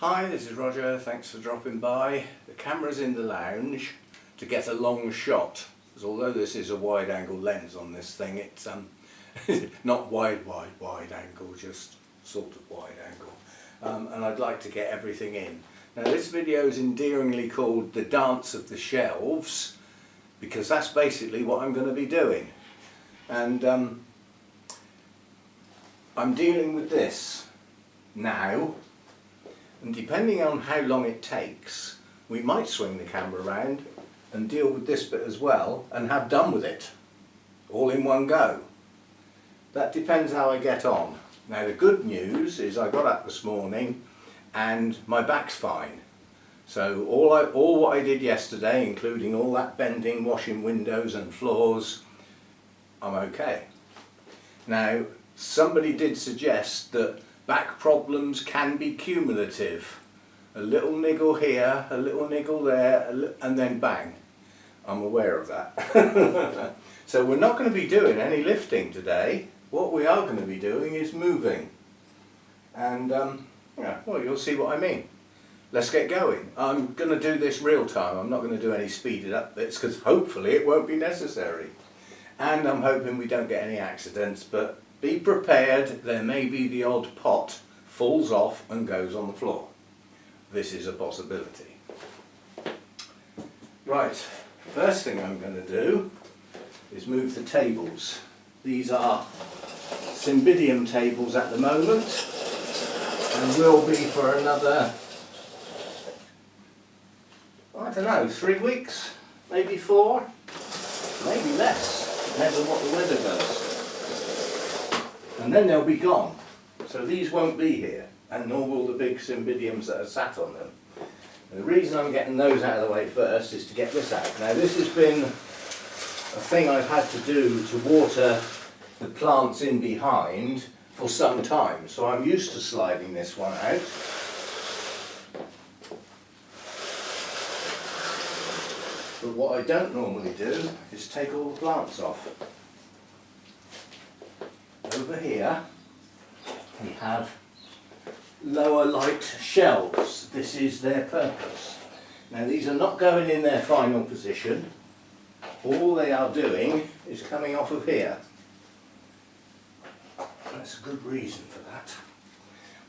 Hi, this is Roger, thanks for dropping by. The camera's in the lounge to get a long shot, because although this is a wide angle lens on this thing, it's not wide angle, just sort of wide angle. And I'd like to get everything in. Now this video is endearingly called The Dance of the Shelves, because that's basically what I'm going to be doing. And I'm dealing with this now. And depending on how long it takes, we might swing the camera around and deal with this bit as well and have done with it all in one go. That depends how I get on. Now the good news is I got up this morning and my back's fine. So all what I did yesterday, including all that bending, washing windows and floors, I'm okay. Now somebody did suggest that back problems can be cumulative. A little niggle here, a little niggle there, and then bang. I'm aware of that. So we're not going to be doing any lifting today. What we are going to be doing is moving. And yeah, well, you'll see what I mean. Let's get going. I'm going to do this real time. I'm not going to do any speeded up bits because hopefully it won't be necessary. And I'm hoping we don't get any accidents, but be prepared, there may be the odd pot falls off and goes on the floor. This is a possibility. Right, first thing I'm going to do is move the tables. These are Cymbidium tables at the moment and will be for another, I don't know, 3 weeks, maybe 4, maybe less, depends on what the weather does. And then they'll be gone. So these won't be here, and nor will the big Cymbidiums that are sat on them. And the reason I'm getting those out of the way first is to get this out. Now this has been a thing I've had to do to water the plants in behind for some time, so I'm used to sliding this one out. But what I don't normally do is take all the plants off. Over here we have lower light shelves. This is their purpose. Now these are not going in their final position. All they are doing is coming off of here. That's a good reason for that,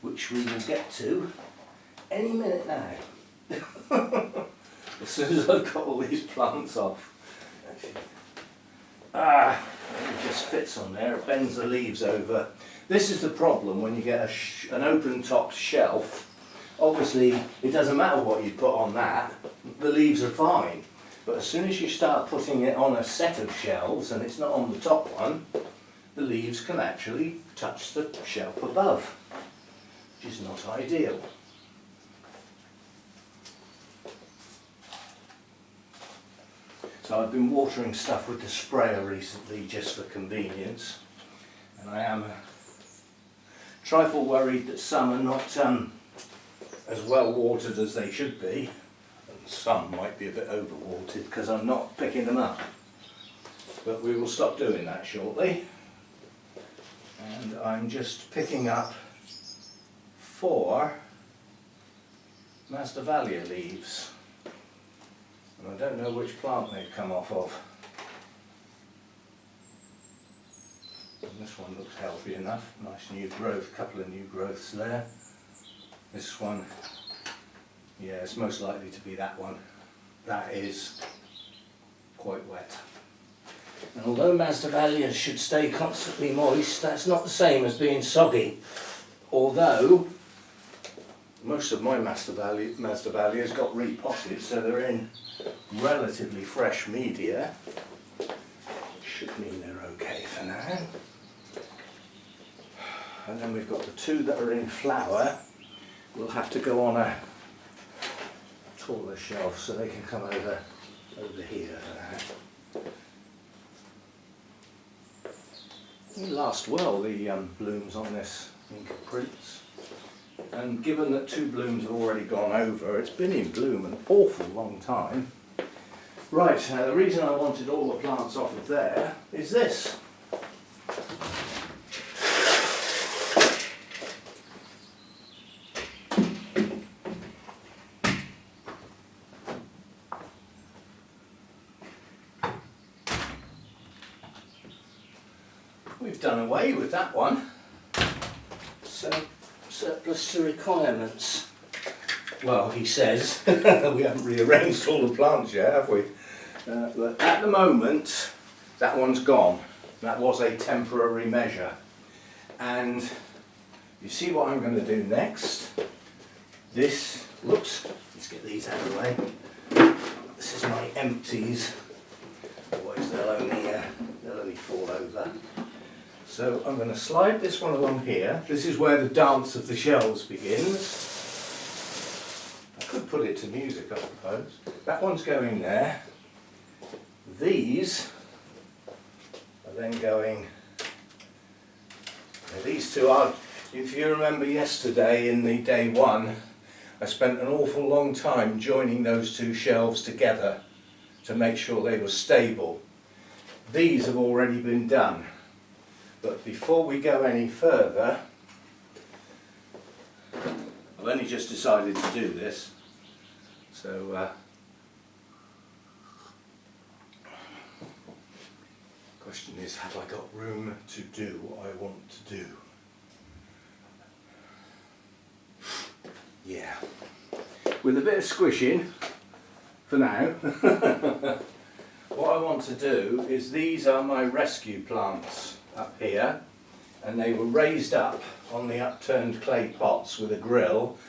which we will get to any minute now. As soon as I've got all these plants off. It just fits on there, it bends the leaves over. This is the problem when you get an open-topped shelf. Obviously it doesn't matter what you put on that, the leaves are fine. But as soon as you start putting it on a set of shelves and it's not on the top one, the leaves can actually touch the shelf above, which is not ideal. So I've been watering stuff with the sprayer recently just for convenience, and I am a trifle worried that some are not as well watered as they should be, and some might be a bit over watered because I'm not picking them up. But we will stop doing that shortly, and I'm just picking up 4 Masdevallia leaves. And I don't know which plant they've come off of. And this one looks healthy enough, nice new growth, couple of new growths there. This one, yeah, it's most likely to be that one. That is quite wet. And although Masdevallias should stay constantly moist, that's not the same as being soggy. Although most of my Masdevallias got repotted, so they're in relatively fresh media. Should mean they're okay for now. And then we've got the 2 that are in flower. We'll have to go on a taller shelf so they can come over here for now. They last well, the blooms on this Inca Prince. And given that 2 blooms have already gone over, it's been in bloom an awful long time. Right, now the reason I wanted all the plants off of there is this. we've done away with that one. So, surplus to requirements. Well, he says. We haven't rearranged all the plants yet, have we? But at the moment, that one's gone. That was a temporary measure. And you see what I'm going to do next? This, whoops, let's get these out of the way. This is my empties. Otherwise they'll only fall over. So I'm going to slide this one along here. This is where the dance of the shelves begins. I could put it to music, I suppose. That one's going there. These are then going. Now these two are. If you remember yesterday in the day one, I spent an awful long time joining those two shelves together to make sure they were stable. These have already been done. But before we go any further, I've only just decided to do this. So, question is, have I got room to do what I want to do? Yeah. With a bit of squishing, for now, what I want to do is, these are my rescue plants up here, and they were raised up on the upturned clay pots with a grill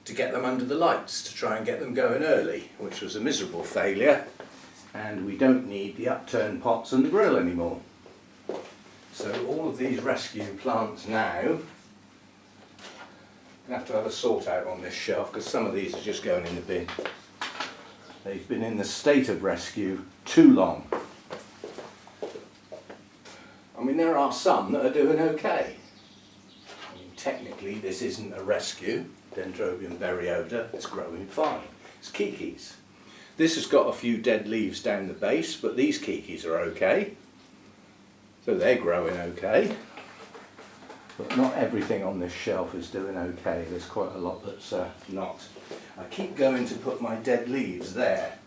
to get them under the lights, to try and get them going early, which was a miserable failure, and we don't need the upturned pots and the grill anymore. So all of these rescue plants now, I have to have a sort out on this shelf because some of these are just going in the bin. They've been in the state of rescue too long. I mean, there are some that are doing okay. I mean, technically this isn't a rescue, Dendrobium berryoda, it's growing fine. It's kikis. This has got a few dead leaves down the base, but these kikis are okay. So they're growing okay. But not everything on this shelf is doing okay. There's quite a lot that's not. I keep going to put my dead leaves there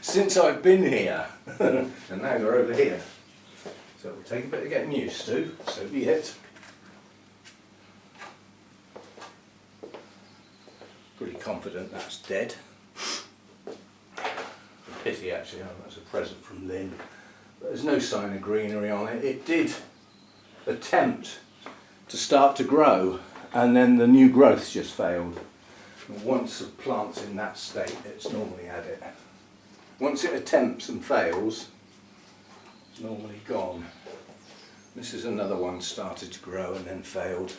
since I've been here, and now they're over here. So it'll take a bit of getting used to, so be it. Pretty confident that's dead. A pity actually, that's a present from Lynn. But there's no sign of greenery on it. It did attempt to start to grow, and then the new growths just failed. Once the plant's in that state, it's normally had it. Once it attempts and fails, it's normally gone. This is another one started to grow and then failed.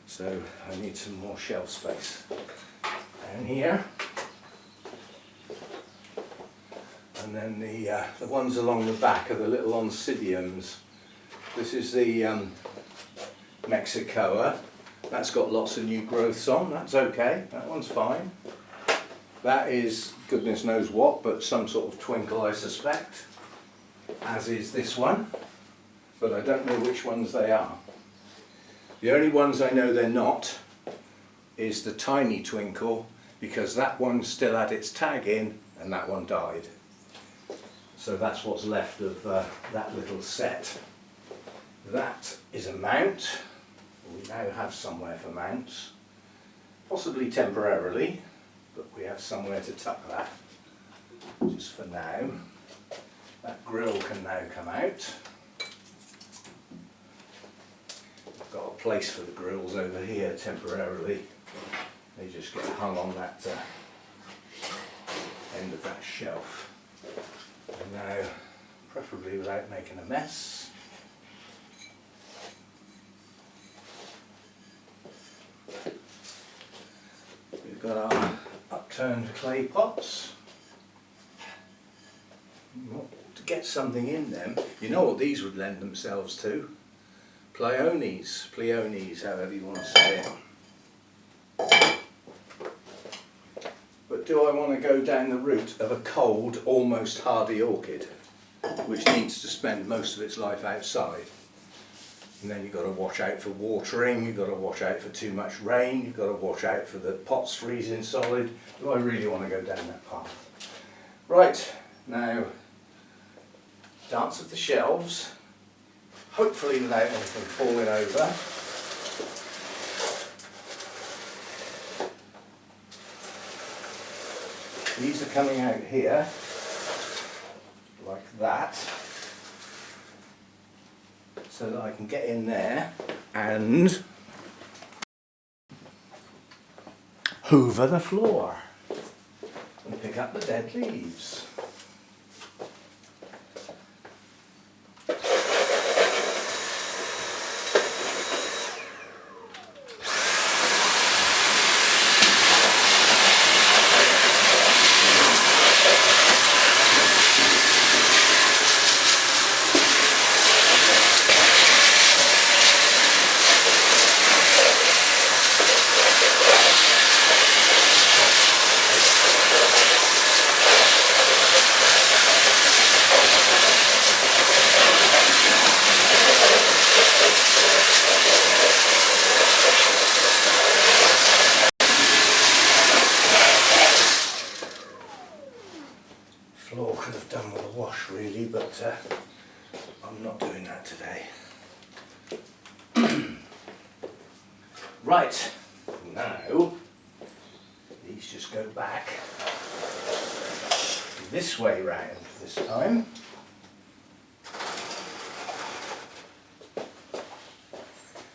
So I need some more shelf space down here. And then the ones along the back are the little oncidiums. This is the Mexicoa. That's got lots of new growths on, that's okay, that one's fine. That is goodness knows what, but some sort of twinkle I suspect, as is this one, but I don't know which ones they are. The only ones I know they're not is the tiny twinkle, because that one still had its tag in and that one died. So that's what's left of that little set. That is a mount. We now have somewhere for mounts, possibly temporarily, but we have somewhere to tuck that, just for now. That grill can now come out. I've got a place for the grills over here temporarily. They just get hung on that end of that shelf. And now, preferably without making a mess, we've got our upturned clay pots. To get something in them, you know what these would lend themselves to? Peonies, however you want to say it. But do I want to go down the route of a cold, almost hardy orchid, which needs to spend most of its life outside? And then you've got to watch out for watering, you've got to watch out for too much rain, you've got to watch out for the pots freezing solid. Do I really want to go down that path? Right, now, dance of the shelves. hopefully without anything falling over. These are coming out here, like that, so that I can get in there and hoover the floor and pick up the dead leaves. Floor could have done with a wash really, but I'm not doing that today. Right, now these just go back this way round this time.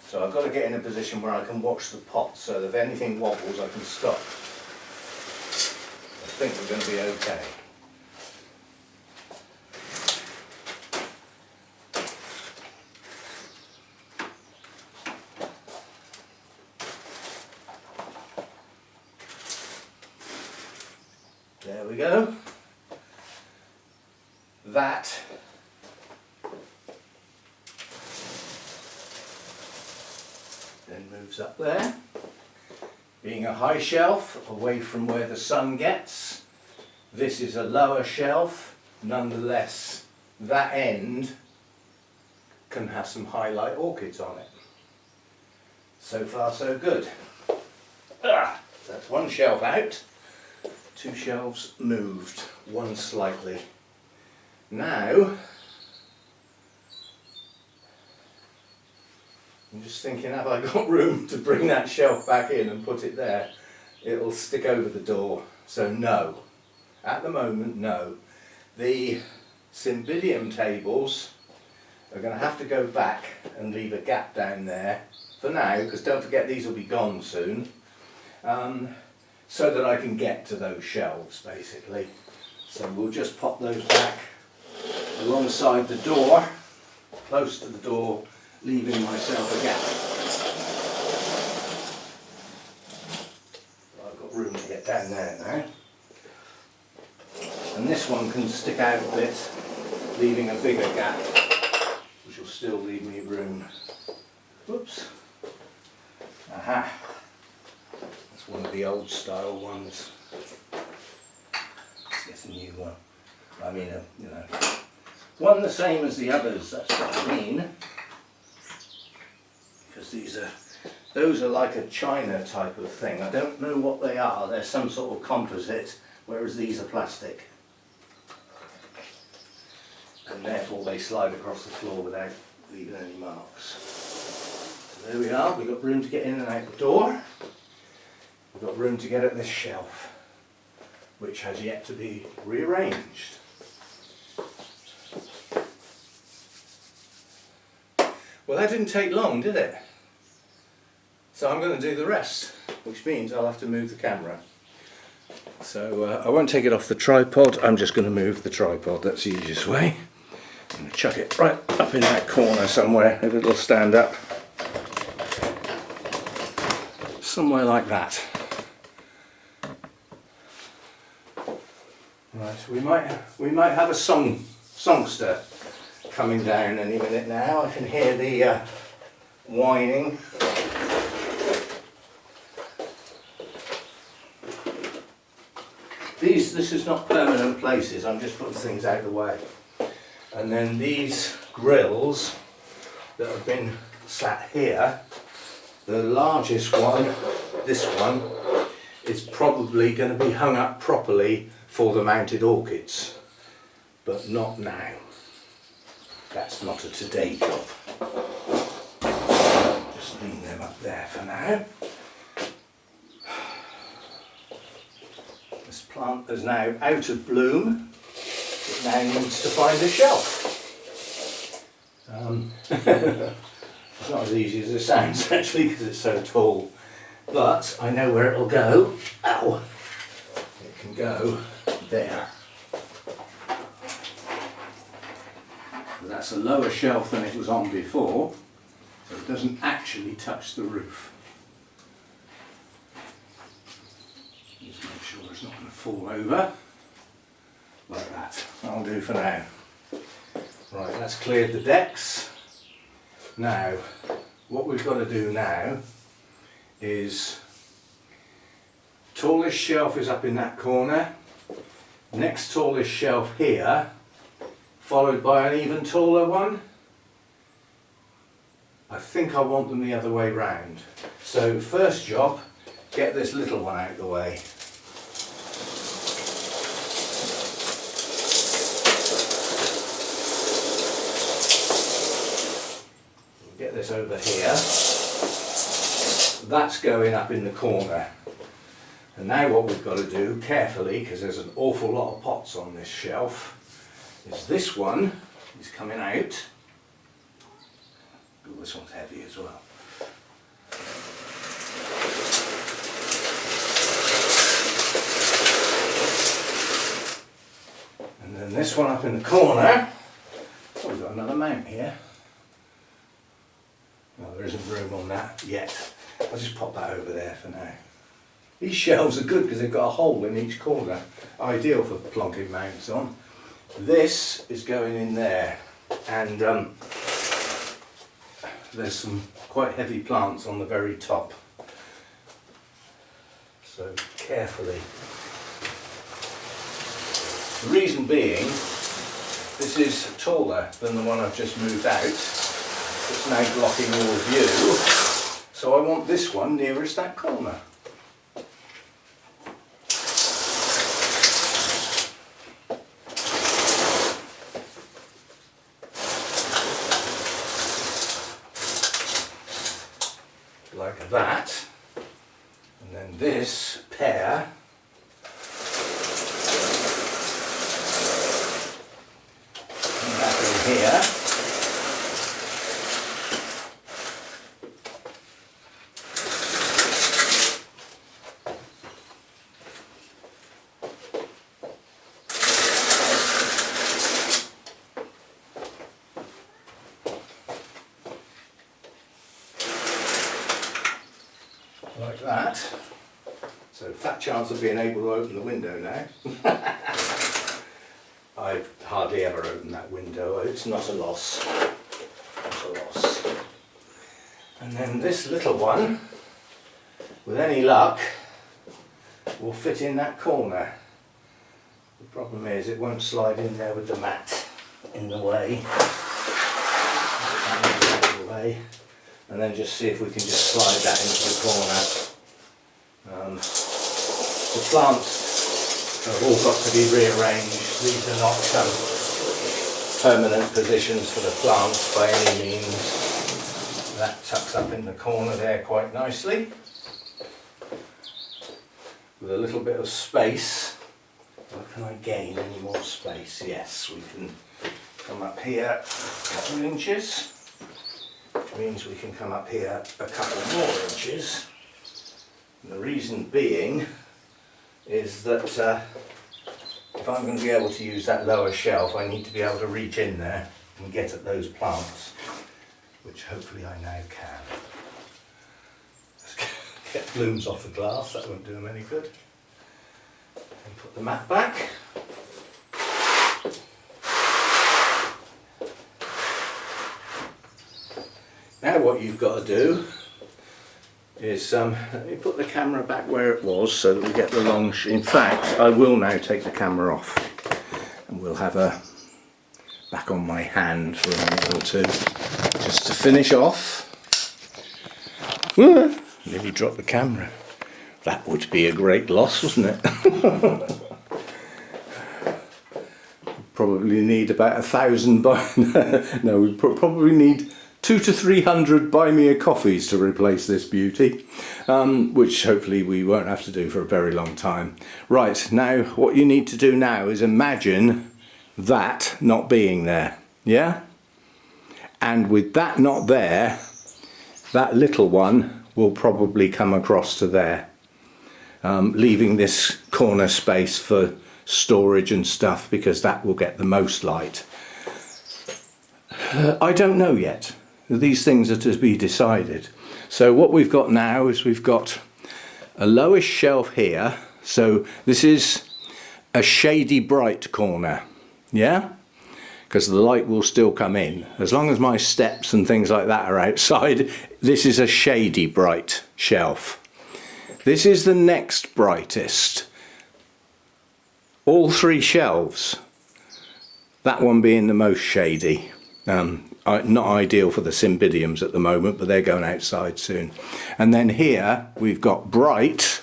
So I've got to get in a position where I can watch the pot, so that if anything wobbles I can stop. I think we're going to be okay. There we go. That then moves up there. Being a high shelf, away from where the sun gets, this is a lower shelf. Nonetheless, that end can have some highlight orchids on it. So far so good. That's one shelf out. Two shelves moved, one slightly. Now, I'm just thinking, have I got room to bring that shelf back in and put it there? It'll stick over the door, so no. At the moment, no. The cymbidium tables are going to have to go back and leave a gap down there for now, because don't forget these will be gone soon. So that I can get to those shelves basically. So we'll just pop those back alongside the door, close to the door, leaving myself a gap. I've got room to get down there now. And this one can stick out a bit, leaving a bigger gap, which will still leave me room. Whoops. Aha. One of the old style ones. Let's get a new one. I mean, you know, one the same as the others. That's what I mean. Because those are like a china type of thing. I don't know what they are. They're some sort of composite, whereas these are plastic. And therefore they slide across the floor without leaving any marks. So there we are. We've got room to get in and out the door. We've got room to get at this shelf, which has yet to be rearranged. Well, that didn't take long, did it? So I'm going to do the rest, which means I'll have to move the camera. So I won't take it off the tripod, I'm just going to move the tripod, that's the easiest way. I'm going to chuck it right up in that corner somewhere, if it'll stand up. Somewhere like that. Right, we might have a songster coming down any minute now. I can hear the whining. This is not permanent places, I'm just putting things out of the way. And then these grills that have been sat here, the largest one, this one, is probably going to be hung up properly for the mounted orchids, but not now. That's not a today job. Just leave them up there for now. This plant is now out of bloom. It now needs to find a shelf. It's not as easy as it sounds actually, because it's so tall. But I know where it'll go. Ow! It can go there. That's a lower shelf than it was on before, so it doesn't actually touch the roof. Just make sure it's not going to fall over. Like that. That'll do for now. Right, that's cleared the decks. Now, what we've got to do now is, tallest shelf is up in that corner, next tallest shelf here, followed by an even taller one. I think I want them the other way round. So first job, get this little one out of the way. Get this over here. That's going up in the corner. And now what we've got to do, carefully, because there's an awful lot of pots on this shelf, is this one is coming out. Ooh, this one's heavy as well. And then this one up in the corner. Oh, we've got another mount here. Well, there isn't room on that yet. I'll just pop that over there for now. These shelves are good because they've got a hole in each corner. Ideal for plonking mounts on. This is going in there, and there's some quite heavy plants on the very top. So carefully. The reason being, this is taller than the one I've just moved out. It's now blocking all view, so I want this one nearest that corner. Like that, and then this pair back in here. Like that. So fat chance of being able to open the window now. I've hardly ever opened that window. It's not a loss. Not a loss. And then this little one, with any luck, will fit in that corner. The problem is it won't slide in there with the mat in the way. And then just see if we can just slide that into the corner. The plants have all got to be rearranged. These are not permanent positions for the plants by any means. That tucks up in the corner there quite nicely. With a little bit of space. Well, can I gain any more space? Yes, we can come up here a couple of inches. Which means we can come up here a couple more inches. And the reason being is that if I'm going to be able to use that lower shelf, I need to be able to reach in there and get at those plants, which hopefully I now can. Let's get blooms off the glass, that won't do them any good. And put the mat back. Now what you've got to do is let me put the camera back where it was so that we get the long in fact, I will now take the camera off and we'll have her back on my hand for a minute or two just to finish off. Nearly dropped the camera. That would be a great loss, wouldn't it? Probably need about 1,000 by no, we probably need 200 to 300 buy me a coffees to replace this beauty, which hopefully we won't have to do for a very long time. Right, now what you need to do now is imagine that not being there, yeah? And with that not there, that little one will probably come across to there, leaving this corner space for storage and stuff, because that will get the most light. I don't know yet. These things are to be decided. So what we've got now is we've got a lowish shelf here. So this is a shady bright corner, yeah? Because the light will still come in. As long as my steps and things like that are outside, this is a shady bright shelf. This is the next brightest. All three shelves, that one being the most shady. Not ideal for the cymbidiums at the moment, but they're going outside soon. And then here we've got bright,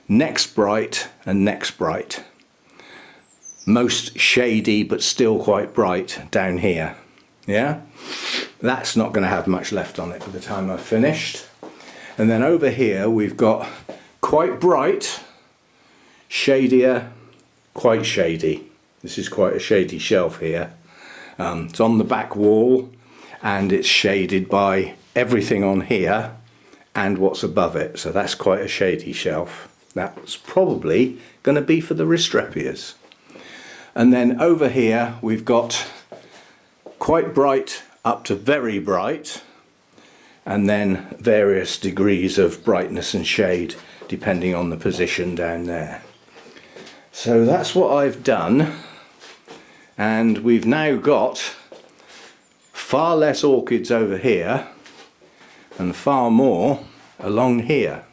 next bright and next bright. Most shady but still quite bright down here, yeah? That's not going to have much left on it by the time I've finished. And then over here we've got quite bright, shadier, quite shady. This is quite a shady shelf here. It's on the back wall and it's shaded by everything on here and what's above it, so that's quite a shady shelf. That's probably going to be for the Restrepias. And then over here we've got quite bright up to very bright, and then various degrees of brightness and shade depending on the position down there. So that's what I've done. And we've now got far less orchids over here and far more along here.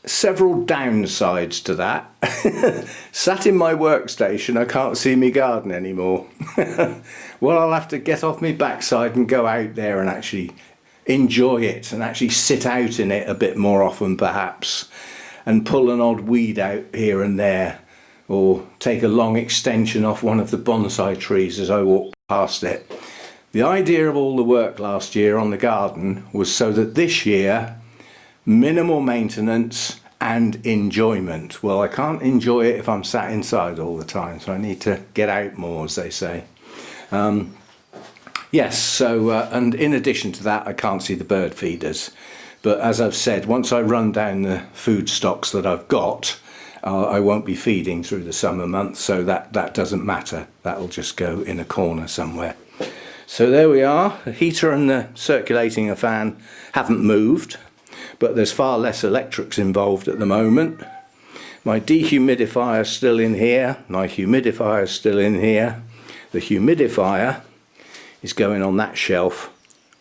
Several downsides to that. Sat in my workstation, I can't see me garden anymore. Well, I'll have to get off my backside and go out there and actually enjoy it and actually sit out in it a bit more often perhaps, and pull an odd weed out here and there, or take a long extension off one of the bonsai trees as I walk past it. The idea of all the work last year on the garden was so that this year, minimal maintenance and enjoyment. Well, I can't enjoy it if I'm sat inside all the time, so I need to get out more, as they say. Yes, so, and in addition to that, I can't see the bird feeders. But as I've said, once I run down the food stocks that I've got, I won't be feeding through the summer months, so that doesn't matter. That'll just go in a corner somewhere. So there we are. The heater and the circulating fan haven't moved, but there's far less electrics involved at the moment. My dehumidifier is still in here. My humidifier is still in here. The humidifier is going on that shelf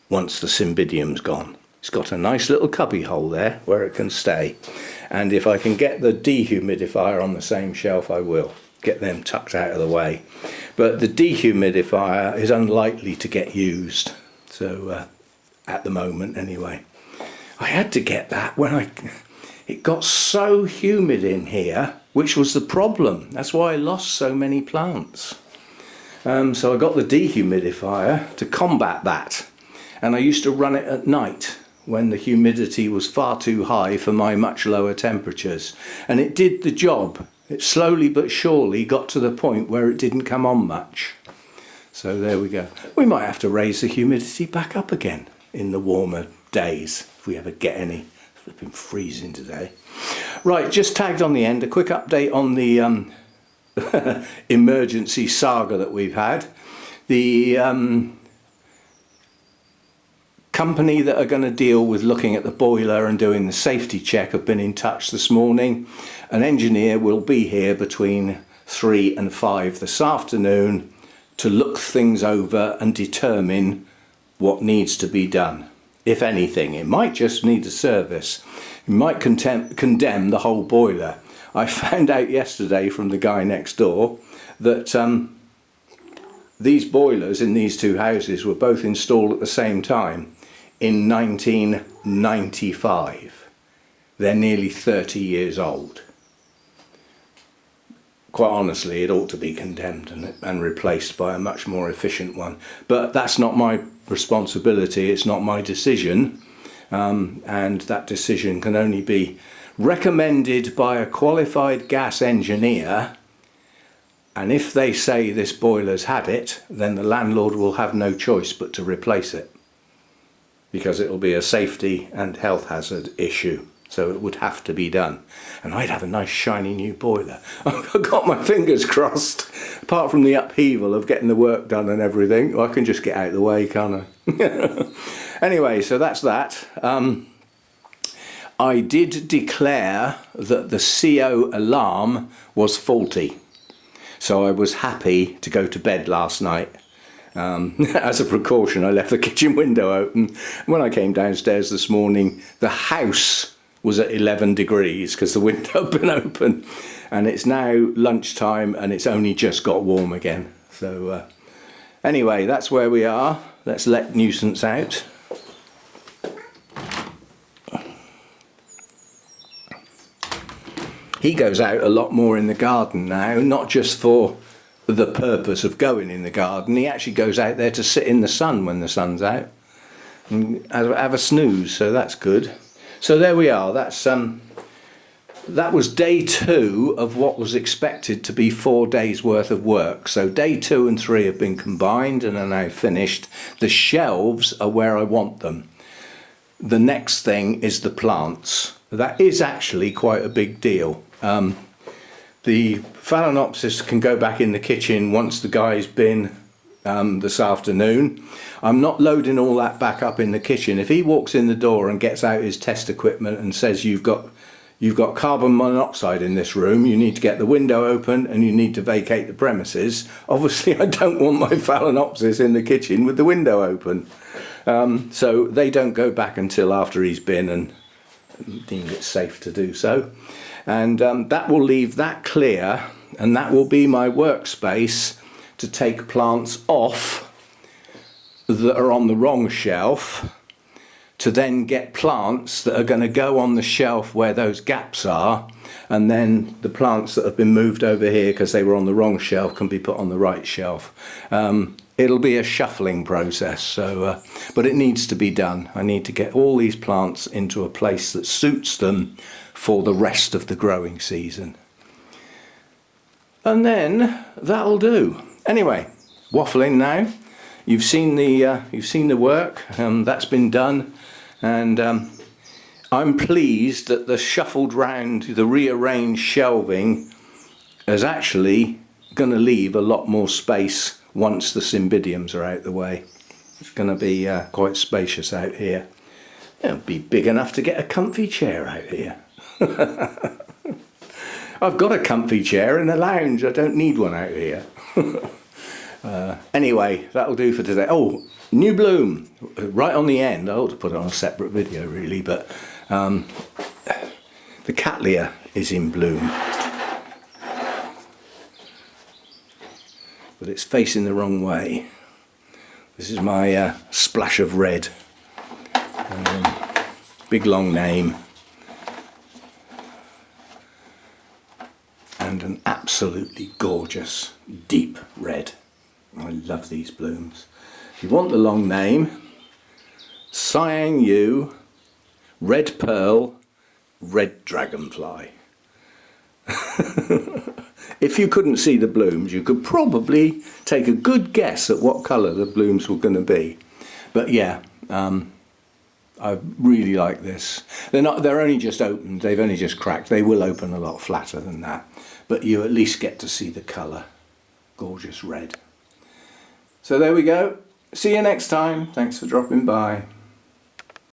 once the cymbidium's gone. It's got a nice little cubby hole there where it can stay. And if I can get the dehumidifier on the same shelf, I will. Get them tucked out of the way. But the dehumidifier is unlikely to get used. So, at the moment anyway. I had to get that when it got so humid in here, which was the problem. That's why I lost so many plants. So I got the dehumidifier to combat that. And I used to run it at night, when the humidity was far too high for my much lower temperatures, and it did the job. It slowly but surely got to the point where it didn't come on much. So there we go. We might have to raise the humidity back up again in the warmer days, if we ever get any. It's flipping freezing today. Right, just tagged on the end, a quick update on the emergency saga that we've had. The company that are going to deal with looking at the boiler and doing the safety check have been in touch this morning. An engineer will be here between 3 and 5 this afternoon to look things over and determine what needs to be done. If anything, it might just need a service. It might condemn the whole boiler. I found out yesterday from the guy next door that these boilers in these two houses were both installed at the same time in 1995. They're nearly 30 years old. quite honestly, it ought to be condemned and replaced by a much more efficient one. But that's not my responsibility, it's not my decision, and that decision can only be recommended by a qualified gas engineer, and if they say this boiler's had it, then the landlord will have no choice but to replace it, because it will be a safety and health hazard issue. So it would have to be done. And I'd have a nice shiny new boiler. I've got my fingers crossed. Apart from the upheaval of getting the work done and everything, I can just get out of the way, can't I? Anyway, so that's that. I did declare that the CO alarm was faulty. So I was happy to go to bed last night. As a precaution, I left the kitchen window open. When I came downstairs this morning, the house was at 11 degrees because the window had been open, and it's now lunchtime and it's only just got warm again. So anyway, that's where we are. Let's let Nuisance out. He goes out a lot more in the garden now, not just for the purpose of going in the garden. He actually goes out there to sit in the sun when the sun's out and have a snooze, so that's good. So there we are. That was day 2 of what was expected to be 4 days worth of work. So day 2 and 3 have been combined and are now finished. The shelves are where I want them. The next thing is the plants. That is actually quite a big deal. The Phalaenopsis can go back in the kitchen once the guy's been this afternoon. I'm not loading all that back up in the kitchen. If he walks in the door and gets out his test equipment and says you've got carbon monoxide in this room, you need to get the window open and you need to vacate the premises, obviously I don't want my Phalaenopsis in the kitchen with the window open. So they don't go back until after he's been and deemed it safe to do so. And that will leave that clear, and that will be my workspace to take plants off that are on the wrong shelf, to then get plants that are going to go on the shelf where those gaps are, and then the plants that have been moved over here because they were on the wrong shelf can be put on the right shelf. It'll be a shuffling process, so but it needs to be done. I need to get all these plants into a place that suits them for the rest of the growing season. And then that'll do. Anyway, waffling now. You've seen the work. That's been done, and I'm pleased that the shuffled round, the rearranged shelving is actually going to leave a lot more space once the Cymbidiums are out the way. It's going to be quite spacious out here. It'll be big enough to get a comfy chair out here. I've got a comfy chair in the lounge. I don't need one out here. Anyway, that'll do for today. Oh, new bloom right on the end. I ought to put it on a separate video really, but the Cattleya is in bloom, but it's facing the wrong way. This is my splash of red. Big long name and an absolutely gorgeous deep red. I love these blooms. If you want the long name, Siang Yu, Red Pearl, Red Dragonfly. If you couldn't see the blooms, you could probably take a good guess at what colour the blooms were going to be. But yeah, I really like this. They're only just opened, they've only just cracked. They will open a lot flatter than that, but you at least get to see the colour. Gorgeous red. So there we go. See you next time. Thanks for dropping by.